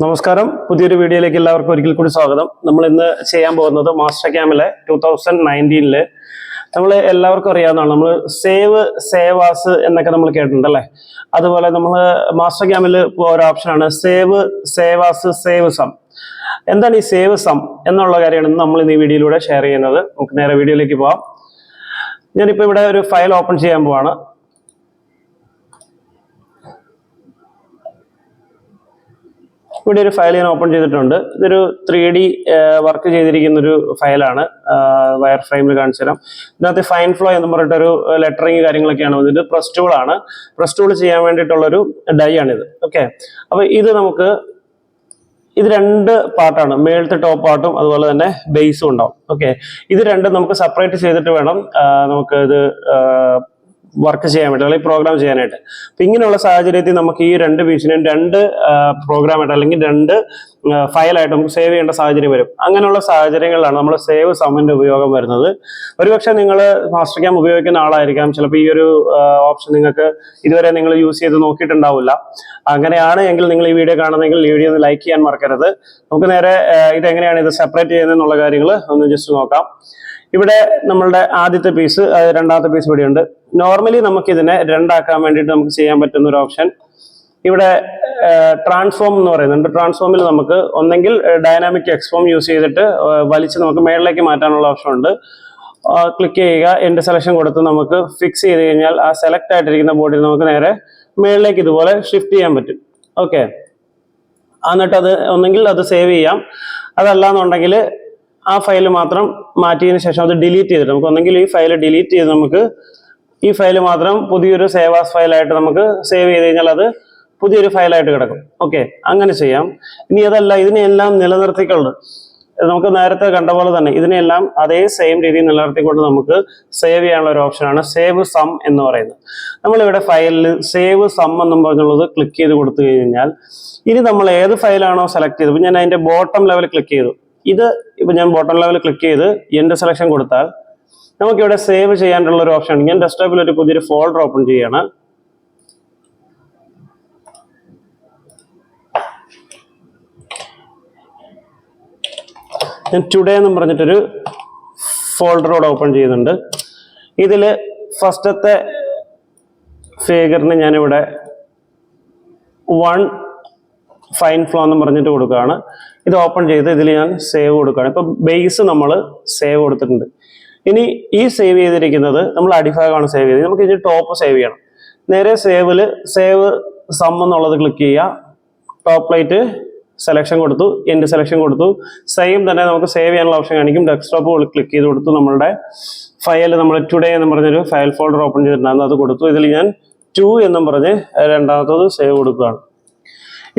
നമസ്കാരം, പുതിയൊരു വീഡിയോയിലേക്ക് എല്ലാവർക്കും ഒരിക്കൽ കൂടി സ്വാഗതം. നമ്മൾ ഇന്ന് ചെയ്യാൻ പോകുന്നത് മാസ്റ്റർകാമിലെ 2019 നമ്മൾ എല്ലാവർക്കും അറിയാവുന്നതാണ്. നമ്മൾ സേവാസ് എന്നൊക്കെ നമ്മൾ കേട്ടിട്ടുണ്ട് അല്ലേ. അതുപോലെ നമ്മൾ മാസ്റ്റർകാമിൽ ഒരു ഓപ്ഷനാണ് സേവാസ് സേവ് സം. എന്താണ് ഈ സേവ് സം എന്നുള്ള കാര്യമാണ് നമ്മൾ ഇന്ന് ഈ വീഡിയോയിലൂടെ ഷെയർ ചെയ്യുന്നത്. നമുക്ക് നേരെ വീഡിയോയിലേക്ക് പോവാം. ഞാനിപ്പോൾ ഇവിടെ ഒരു ഫയൽ ഓപ്പൺ ചെയ്യാൻ പോവാണ്. ഇവിടെ ഒരു ഫയൽ ഞാൻ ഓപ്പൺ ചെയ്തിട്ടുണ്ട്. ഇതൊരു 3D വർക്ക് ചെയ്തിരിക്കുന്ന ഒരു ഫയലാണ്. വയർ ഫ്രെയിമിൽ കാണിച്ചു തരാം. ഇതിനകത്ത് ഫൈൻ ഫ്ലോ എന്ന് പറഞ്ഞിട്ടൊരു ലെറ്ററിങ് കാര്യങ്ങളൊക്കെയാണ് വന്നിട്ട്. പ്രസ് ടൂൾ ആണ്. പ്രസ് ടൂൾ ചെയ്യാൻ വേണ്ടിയിട്ടുള്ളൊരു ഡൈ ആണിത്. ഓക്കെ, അപ്പൊ ഇത് രണ്ട് പാർട്ടാണ്. മേളത്തെ ടോപ്പ് പാർട്ടും അതുപോലെ തന്നെ ബേസും ഉണ്ടാവും. ഓക്കെ, ഇത് രണ്ടും നമുക്ക് സെപ്പറേറ്റ് ചെയ്തിട്ട് വേണം നമുക്ക് ഇത് വർക്ക് ചെയ്യാൻ വേണ്ടി അല്ലെങ്കിൽ പ്രോഗ്രാം ചെയ്യാനായിട്ട്. അപ്പൊ ഇങ്ങനെയുള്ള സാഹചര്യത്തിൽ നമുക്ക് ഈ രണ്ട് പീസിനെയും രണ്ട് പ്രോഗ്രാമായിട്ട് അല്ലെങ്കിൽ രണ്ട് ഫയലായിട്ട് നമുക്ക് സേവ് ചെയ്യേണ്ട സാഹചര്യം വരും. അങ്ങനെയുള്ള സാഹചര്യങ്ങളിലാണ് നമ്മൾ സേവ് സമ്മിന്റെ ഉപയോഗം വരുന്നത്. ഒരുപക്ഷെ നിങ്ങൾ മാസ്റ്റർകാം ഉപയോഗിക്കുന്ന ആളായിരിക്കാം. ചിലപ്പോൾ ഈ ഒരു ഓപ്ഷൻ നിങ്ങൾക്ക് ഇതുവരെ നിങ്ങൾ യൂസ് ചെയ്ത് നോക്കിയിട്ടുണ്ടാവില്ല. അങ്ങനെയാണ് എങ്കിൽ നിങ്ങൾ ഈ വീഡിയോ കാണുന്നെങ്കിൽ ഈ വീഡിയോ ഒന്ന് ലൈക്ക് ചെയ്യാൻ മറക്കരുത്. നമുക്ക് നേരെ ഇതെങ്ങനെയാണ് ഇത് സെപ്പറേറ്റ് ചെയ്യുന്നതെന്നുള്ള കാര്യങ്ങൾ ഒന്ന് ജസ്റ്റ് നോക്കാം. ഇവിടെ നമ്മളുടെ ആദ്യത്തെ പീസ്, രണ്ടാമത്തെ പീസ് ഇവിടെ ഉണ്ട്. നോർമലി നമുക്ക് ഇതിനെ രണ്ടാക്കാൻ വേണ്ടിയിട്ട് നമുക്ക് ചെയ്യാൻ പറ്റുന്ന ഒരു ഓപ്ഷൻ ഇവിടെ ട്രാൻസ്ഫോം എന്ന് പറയുന്നുണ്ട്. ട്രാൻസ്ഫോമിൽ നമുക്ക് ഒന്നെങ്കിൽ ഡൈനാമിക് എക്സ്ഫോം യൂസ് ചെയ്തിട്ട് വലിച്ച് നമുക്ക് മേളിലേക്ക് മാറ്റാനുള്ള ഓപ്ഷൻ ഉണ്ട്. ക്ലിക്ക് ചെയ്യുക, എൻഡ് സെലക്ഷൻ കൊടുത്ത് നമുക്ക് ഫിക്സ് ചെയ്ത് കഴിഞ്ഞാൽ ആ സെലക്ട് ആയിട്ടിരിക്കുന്ന ബോർഡിൽ നമുക്ക് നേരെ മേളിലേക്ക് ഇതുപോലെ ഷിഫ്റ്റ് ചെയ്യാൻ പറ്റും. ഓക്കെ, എന്നിട്ട് അത് ഒന്നെങ്കിൽ അത് സേവ് ചെയ്യാം, അതല്ലാന്നുണ്ടെങ്കിൽ ആ ഫയൽ മാത്രം മാറ്റിയതിന് ശേഷം അത് ഡിലീറ്റ് ചെയ്തിട്ട് നമുക്ക് ഒന്നെങ്കിൽ ഈ ഫയൽ ഡിലീറ്റ് ചെയ്ത് നമുക്ക് ഈ ഫയൽ മാത്രം പുതിയൊരു സേവാസ് ഫയലായിട്ട് നമുക്ക് സേവ് ചെയ്ത് കഴിഞ്ഞാൽ അത് പുതിയൊരു ഫയലായിട്ട് കിടക്കും. ഓക്കെ, അങ്ങനെ ചെയ്യാം. ഇനി അതല്ല, ഇതിനെല്ലാം നിലനിർത്തിക്കൊണ്ട് നമുക്ക് നേരത്തെ കണ്ട പോലെ തന്നെ ഇതിനെല്ലാം അതേ സെയിം രീതിയിൽ നിലനിർത്തിക്കൊണ്ട് നമുക്ക് സേവ് ചെയ്യാനുള്ള ഒരു ഓപ്ഷനാണ് സേവ് സം എന്ന് പറയുന്നത്. നമ്മളിവിടെ ഫയലിൽ സേവ് സം എന്നും പറഞ്ഞുള്ളത് ക്ലിക്ക് ചെയ്ത് കൊടുത്തു കഴിഞ്ഞാൽ ഇനി നമ്മൾ ഏത് ഫയലാണോ സെലക്ട് ചെയ്തത്, ഞാൻ അതിന്റെ ബോട്ടം ലെവൽ ക്ലിക്ക് ചെയ്തു. ഇപ്പൊ ഞാൻ ബോട്ടം ലെവൽ ക്ലിക്ക് ചെയ്ത് എൻഡ് സെലക്ഷൻ കൊടുത്താൽ നമുക്കിവിടെ സേവ് ചെയ്യാനുള്ള ഒരു ഓപ്ഷൻ ഉണ്ട്. ഞാൻ ഡെസ്ക്ടോപ്പിൽ ഒരു പുതിയൊരു ഫോൾഡർ ഓപ്പൺ ചെയ്യാണ്. ഞാൻ ടുഡേ എന്നും പറഞ്ഞിട്ടൊരു ഫോൾഡറോട് ഓപ്പൺ ചെയ്യുന്നുണ്ട്. ഇതിൽ ഫസ്റ്റത്തെ ഫിഗറിന് ഞാനിവിടെ 1 ഫൈൻ ഫ്ലോ എന്ന് പറഞ്ഞിട്ട് കൊടുക്കുകയാണ്. ഇത് ഓപ്പൺ ചെയ്ത് ഇതിൽ ഞാൻ സേവ് കൊടുക്കുകയാണ്. ഇപ്പൊ ബേസ് നമ്മൾ സേവ് കൊടുത്തിട്ടുണ്ട്. ഇനി ഈ സേവ് ചെയ്തിരിക്കുന്നത് നമ്മൾ അടിഭാഗമാണ് സേവ് ചെയ്തത്. നമുക്ക് ഇനി ടോപ്പ് സേവ് ചെയ്യണം. നേരെ സേവ് സം എന്നുള്ളത് ക്ലിക്ക് ചെയ്യുക. ടോപ്പ് ലൈറ്റ് സെലക്ഷൻ കൊടുത്തു, എൻഡ് സെലക്ഷൻ കൊടുത്തു. സെയിം തന്നെ നമുക്ക് സേവ് ചെയ്യാനുള്ള ഓപ്ഷൻ കാണിക്കും. ഡെസ്ക്ടോപ്പ് ക്ലിക്ക് ചെയ്ത് കൊടുത്തു. നമ്മളുടെ ഫയൽ നമ്മൾ ടുഡേ എന്ന് പറഞ്ഞൊരു ഫയൽ ഫോൾഡർ ഓപ്പൺ ചെയ്തിട്ടുണ്ടായിരുന്നു, അത് കൊടുത്തു. ഇതിൽ ഞാൻ 2 എന്നും പറഞ്ഞ് രണ്ടാമത്തത് സേവ് കൊടുക്കുകയാണ്.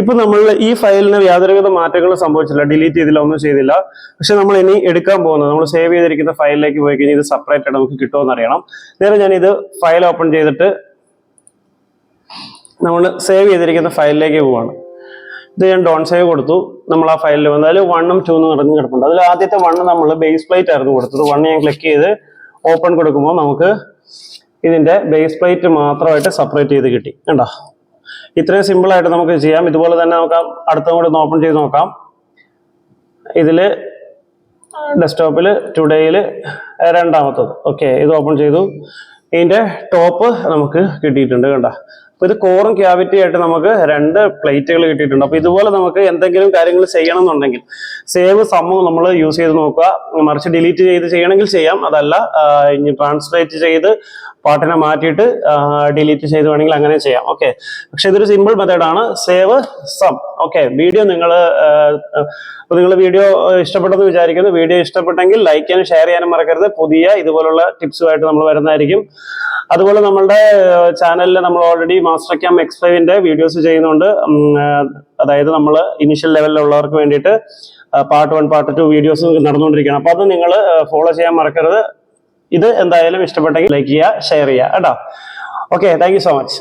ഇപ്പൊ നമ്മൾ ഈ ഫയലിന് യാതൊരുവിധ മാറ്റങ്ങളും സംഭവിച്ചില്ല, ഡിലീറ്റ് ചെയ്തില്ല, ഒന്നും ചെയ്തില്ല. പക്ഷെ നമ്മൾ ഇനി എടുക്കാൻ പോകുന്നത് നമ്മൾ സേവ് ചെയ്തിരിക്കുന്ന ഫയലിലേക്ക് പോയി കഴിഞ്ഞാൽ ഇത് സെപ്പറേറ്റ് ആയിട്ട് നമുക്ക് കിട്ടുമെന്ന് അറിയണം. നേരെ ഞാൻ ഇത് ഫയൽ ഓപ്പൺ ചെയ്തിട്ട് നമ്മൾ സേവ് ചെയ്തിരിക്കുന്ന ഫയലിലേക്ക് പോവാണ്. ഇത് ഞാൻ ഡോൺ സേവ് കൊടുത്തു. നമ്മൾ ആ ഫയലിൽ വന്ന് അതിൽ 1ഉം 2 എന്ന് പറഞ്ഞ് കിടപ്പുണ്ട്. അതിൽ ആദ്യത്തെ 1 നമ്മൾ ബേസ് പ്ലേറ്റ് ആയിരുന്നു കൊടുത്തത്. 1 ഞാൻ ക്ലിക്ക് ചെയ്ത് ഓപ്പൺ കൊടുക്കുമ്പോൾ നമുക്ക് ഇതിന്റെ ബേസ് പ്ലേറ്റ് മാത്രമായിട്ട് സെപ്പറേറ്റ് ചെയ്ത് കിട്ടി. കണ്ടോ, ഇത്രയും സിമ്പിൾ ആയിട്ട് നമുക്ക് ചെയ്യാം. ഇതുപോലെ തന്നെ നമുക്ക് അടുത്തും കൂടെ ഒന്ന് ഓപ്പൺ ചെയ്ത് നോക്കാം. ഇതില് ഡെസ്ക്ടോപ്പിൽ ടുഡേയിൽ രണ്ടാമത്തത്. ഓക്കെ, ഇത് ഓപ്പൺ ചെയ്തു. ഇതിന്റെ ടോപ്പ് നമുക്ക് കിട്ടിയിട്ടുണ്ട്. കണ്ട, അപ്പൊ ഇത് കോറും ക്യാവിറ്റി ആയിട്ട് നമുക്ക് 2 പ്ലേറ്റുകൾ കിട്ടിയിട്ടുണ്ട്. അപ്പൊ ഇതുപോലെ നമുക്ക് എന്തെങ്കിലും കാര്യങ്ങൾ ചെയ്യണം എന്നുണ്ടെങ്കിൽ സേവ് സമ്മ് നമ്മൾ യൂസ് ചെയ്ത് നോക്കുക. മറിച്ച് ഡിലീറ്റ് ചെയ്ത് ചെയ്യണമെങ്കിൽ ചെയ്യാം, അതല്ല ഇനി ട്രാൻസ്ലേറ്റ് ചെയ്ത് പാട്ടിനെ മാറ്റിയിട്ട് ഡിലീറ്റ് ചെയ്ത് വേണമെങ്കിൽ അങ്ങനെ ചെയ്യാം. ഓക്കെ, പക്ഷെ ഇതൊരു സിമ്പിൾ മെത്തേഡാണ് സേവ് സം. ഓക്കെ, വീഡിയോ നിങ്ങൾ വീഡിയോ ഇഷ്ടപ്പെട്ടെന്ന് വിചാരിക്കുന്നു. വീഡിയോ ഇഷ്ടപ്പെട്ടെങ്കിൽ ലൈക്ക് ചെയ്യാനും ഷെയർ ചെയ്യാനും മറക്കരുത്. പുതിയ ഇതുപോലുള്ള ടിപ്സുമായിട്ട് നമ്മൾ വരുന്നതായിരിക്കും. അതുപോലെ നമ്മളുടെ ചാനലിൽ നമ്മൾ ഓൾറെഡി മാസ്റ്റർകാം X5ന്റെ വീഡിയോസ് ചെയ്യുന്നുണ്ട്. അതായത് നമ്മൾ ഇനിഷ്യൽ ലെവലിലുള്ളവർക്ക് വേണ്ടിയിട്ട് പാർട്ട് 1 പാർട്ട് 2 വീഡിയോസ് നടന്നുകൊണ്ടിരിക്കുകയാണ്. അപ്പൊ അത് നിങ്ങൾ ഫോളോ ചെയ്യാൻ മറക്കരുത്. ഇത് എന്തായാലും ഇഷ്ടപ്പെട്ടെങ്കിൽ ലൈക്ക് ചെയ്യുക, ഷെയർ ചെയ്യുക കേട്ടോ. Okay, thank you so much.